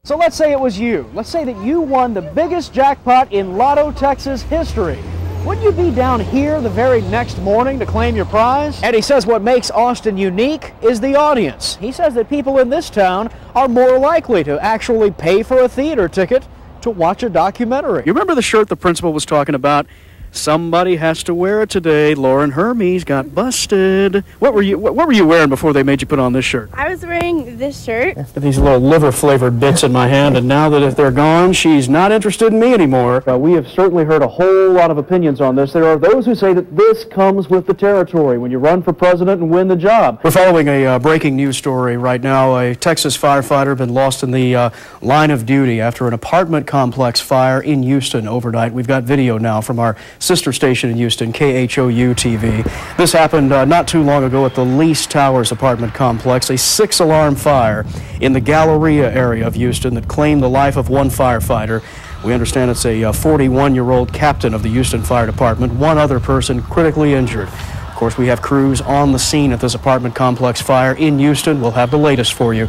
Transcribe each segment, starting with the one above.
So let's say it was you. Let's say that you won the biggest jackpot in Lotto Texas history. Wouldn't you be down here the very next morning to claim your prize? And he says what makes Austin unique is the audience. He says that people in this town are more likely to actually pay for a theater ticket to watch a documentary. You remember the shirt the principal was talking about? Somebody has to wear it today. Lauren Hermes got busted. What were you wearing before they made you put on this shirt? I was wearing this shirt. These little liver-flavored bits in my hand, and now that if they're gone, she's not interested in me anymore. We have certainly heard a whole lot of opinions on this. There are those who say that this comes with the territory when you run for president and win the job. We're following a breaking news story right now. A Texas firefighter been lost in the line of duty after an apartment complex fire in Houston overnight. We've got video now from our sister station in Houston, KVUE-TV. This happened not too long ago at the Lease Towers apartment complex, a 6-alarm fire in the Galleria area of Houston that claimed the life of one firefighter. We understand it's a 41-year-old captain of the Houston Fire Department. One other person critically injured. Of course, we have crews on the scene at this apartment complex fire in Houston. We'll have the latest for you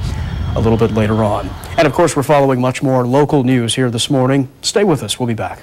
a little bit later on. And of course, we're following much more local news here this morning. Stay with us. We'll be back.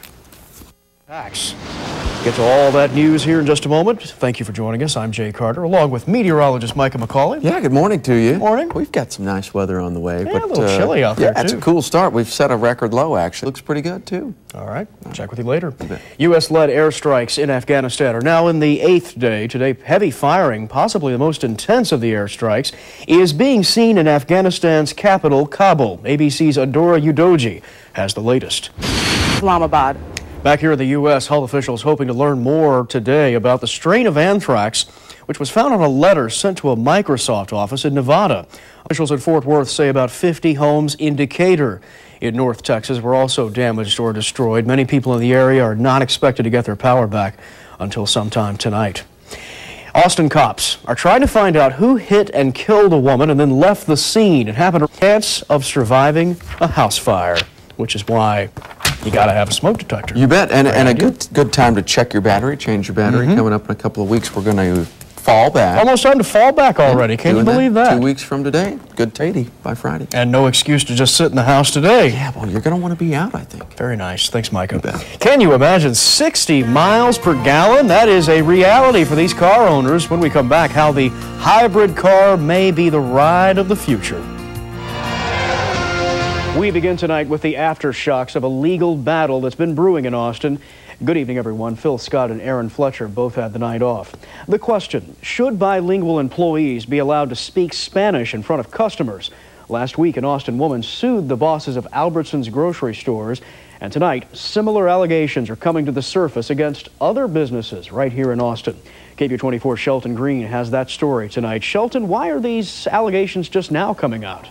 Get to all that news here in just a moment. Thank you for joining us. I'm Jay Carter, along with meteorologist Micah McCauley. Yeah, good morning to you. Good morning. We've got some nice weather on the way. Yeah, a little chilly out there, yeah, it's a cool start. We've set a record low, actually. Looks pretty good, too. All right. I'll check with you later. U.S.-led airstrikes in Afghanistan are now in the 8th day. Today, heavy firing, possibly the most intense of the airstrikes, is being seen in Afghanistan's capital, Kabul. ABC's Adora Udoji has the latest. Islamabad. Back here in the U.S., health officials hoping to learn more today about the strain of anthrax, which was found on a letter sent to a Microsoft office in Nevada. Officials in Fort Worth say about 50 homes in Decatur in North Texas were also damaged or destroyed. Many people in the area are not expected to get their power back until sometime tonight. Austin cops are trying to find out who hit and killed a woman and then left the scene. It happened with a chance of surviving a house fire, which is why you got to have a smoke detector. You bet, and a good time to check your battery, change your battery. Coming up in a couple of weeks, we're going to fall back. Almost time to fall back already. Can you believe that? 2 weeks from today, good tatey by Friday. And no excuse to just sit in the house today. Yeah, well, you're going to want to be out, I think. Very nice. Thanks, Micah. Can you imagine 60 miles per gallon? That is a reality for these car owners. When we come back, how the hybrid car may be the ride of the future. We begin tonight with the aftershocks of a legal battle that's been brewing in Austin. Good evening, everyone. Phil Scott and Aaron Fletcher both had the night off. The question, should bilingual employees be allowed to speak Spanish in front of customers? Last week, an Austin woman sued the bosses of Albertsons grocery stores. And tonight, similar allegations are coming to the surface against other businesses right here in Austin. KVUE-24 Shelton Green has that story tonight. Shelton, why are these allegations just now coming out?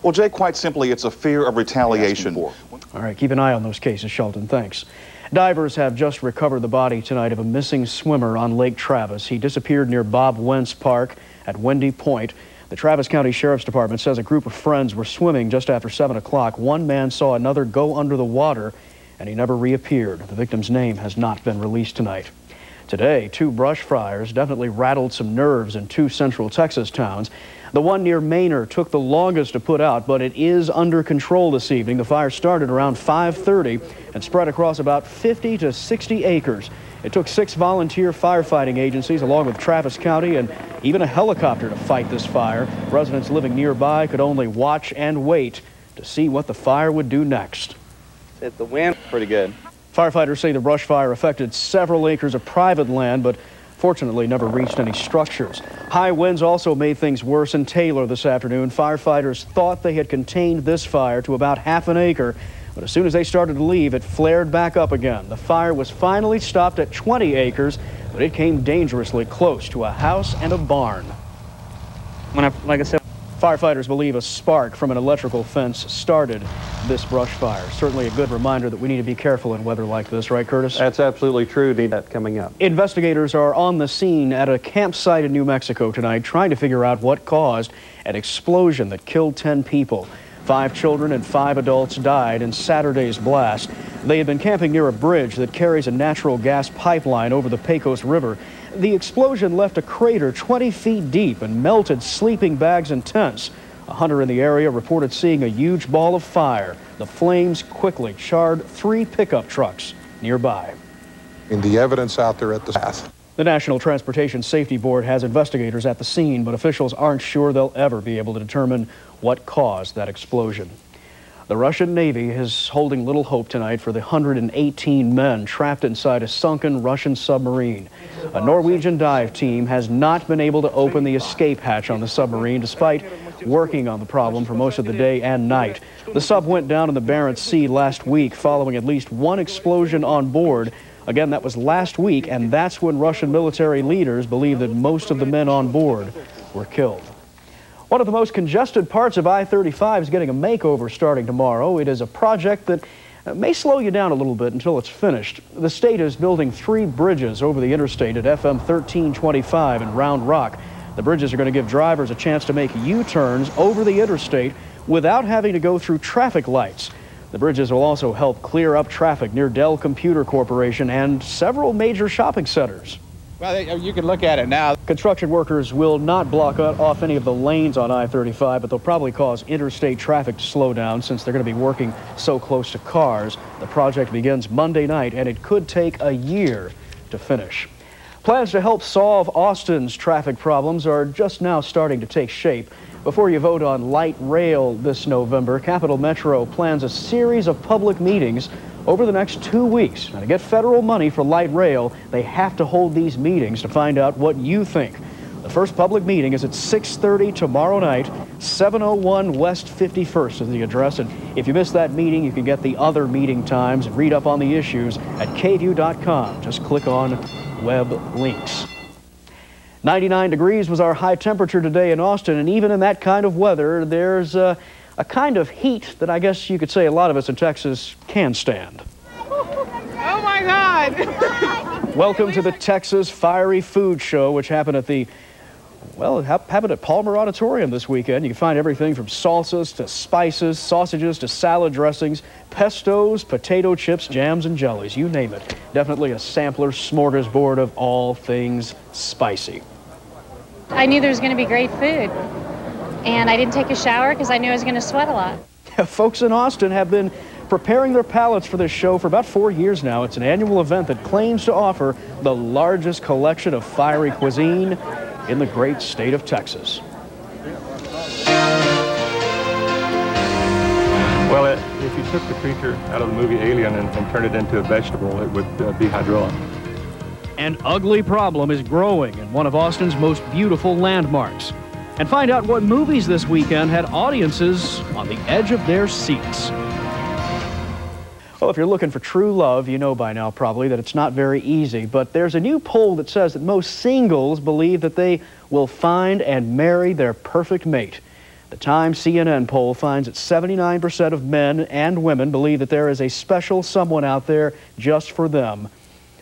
Well, Jay, quite simply, it's a fear of retaliation. All right, keep an eye on those cases, Shelton. Thanks. Divers have just recovered the body tonight of a missing swimmer on Lake Travis. He disappeared near Bob Wentz Park at Wendy Point. The Travis County Sheriff's Department says a group of friends were swimming just after 7 o'clock. One man saw another go under the water, and he never reappeared. The victim's name has not been released tonight. Today, 2 brush fires definitely rattled some nerves in 2 central Texas towns. The one near Manor took the longest to put out, but it is under control this evening. The fire started around 5:30 and spread across about 50 to 60 acres. It took 6 volunteer firefighting agencies along with Travis County and even a helicopter to fight this fire. Residents living nearby could only watch and wait to see what the fire would do next. The wind pretty good. Firefighters say the brush fire affected several acres of private land, but fortunately never reached any structures. High winds also made things worse in Taylor this afternoon. Firefighters thought they had contained this fire to about half an acre, but as soon as they started to leave, it flared back up again. The fire was finally stopped at 20 acres, but it came dangerously close to a house and a barn. Like I said, firefighters believe a spark from an electrical fence started this brush fire. Certainly a good reminder that we need to be careful in weather like this, right, Curtis? That's absolutely true. Need that coming up. Investigators are on the scene at a campsite in New Mexico tonight trying to figure out what caused an explosion that killed 10 people. 5 children and 5 adults died in Saturday's blast. They had been camping near a bridge that carries a natural gas pipeline over the Pecos River. The explosion left a crater 20 feet deep and melted sleeping bags and tents. A hunter in the area reported seeing a huge ball of fire. The flames quickly charred 3 pickup trucks nearby. And the evidence out there at the path. The National Transportation Safety Board has investigators at the scene, but officials aren't sure they'll ever be able to determine what caused that explosion. The Russian Navy is holding little hope tonight for the 118 men trapped inside a sunken Russian submarine. A Norwegian dive team has not been able to open the escape hatch on the submarine despite working on the problem for most of the day and night. The sub went down in the Barents Sea last week following at least 1 explosion on board. Again, that was last week, and that's when Russian military leaders believe that most of the men on board were killed. One of the most congested parts of I-35 is getting a makeover starting tomorrow. It is a project that may slow you down a little bit until it's finished. The state is building 3 bridges over the interstate at FM 1325 in Round Rock. The bridges are going to give drivers a chance to make U-turns over the interstate without having to go through traffic lights. The bridges will also help clear up traffic near Dell Computer Corporation and several major shopping centers. Well, you can look at it now. Construction workers will not block off any of the lanes on I-35, but they'll probably cause interstate traffic to slow down since they're going to be working so close to cars. The project begins Monday night, and it could take a year to finish. Plans to help solve Austin's traffic problems are just now starting to take shape. Before you vote on light rail this November, Capital Metro plans a series of public meetings over the next 2 weeks. Now, to get federal money for light rail, they have to hold these meetings to find out what you think. The first public meeting is at 6:30 tomorrow night, 701 West 51st is the address. And if you miss that meeting, you can get the other meeting times and read up on the issues at KVUE.com. Just click on web links. 99 degrees was our high temperature today in Austin, and even in that kind of weather, there's a kind of heat that I guess you could say a lot of us in Texas can stand. Oh my God! Welcome to the Texas Fiery Food Show, which happened at happened at Palmer Auditorium this weekend. You can find everything from salsas to spices, sausages to salad dressings, pestos, potato chips, jams, and jellies, you name it. Definitely a sampler smorgasbord of all things spicy. I knew there was going to be great food. And I didn't take a shower because I knew I was going to sweat a lot. Folks in Austin have been preparing their palates for this show for about 4 years now. It's an annual event that claims to offer the largest collection of fiery cuisine in the great state of Texas. Well, if you took the creature out of the movie Alien and turned it into a vegetable, it would be hydraulic. An ugly problem is growing in one of Austin's most beautiful landmarks. And find out what movies this weekend had audiences on the edge of their seats. Well, if you're looking for true love, you know by now probably that it's not very easy. But there's a new poll that says that most singles believe that they will find and marry their perfect mate. The Time CNN poll finds that 79% of men and women believe that there is a special someone out there just for them.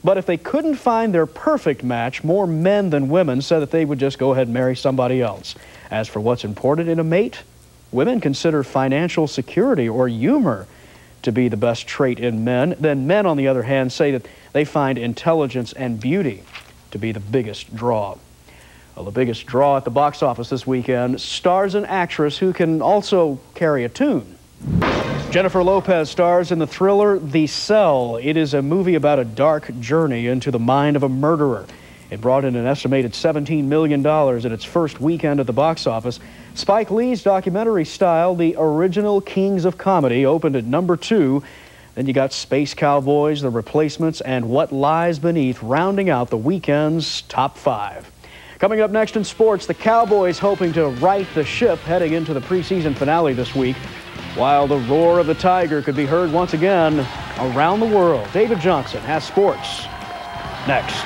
But if they couldn't find their perfect match, more men than women said that they would just go ahead and marry somebody else. As for what's important in a mate, women consider financial security or humor to be the best trait in men. Then men, on the other hand, say that they find intelligence and beauty to be the biggest draw. Well, the biggest draw at the box office this weekend stars an actress who can also carry a tune. Jennifer Lopez stars in the thriller The Cell. It is a movie about a dark journey into the mind of a murderer. It brought in an estimated $17 million in its first weekend at the box office. Spike Lee's documentary style, The Original Kings of Comedy, opened at number 2. Then you got Space Cowboys, The Replacements, and What Lies Beneath rounding out the weekend's top 5. Coming up next in sports, the Cowboys hoping to right the ship heading into the preseason finale this week, while the roar of the Tiger could be heard once again around the world. David Johnson has sports next.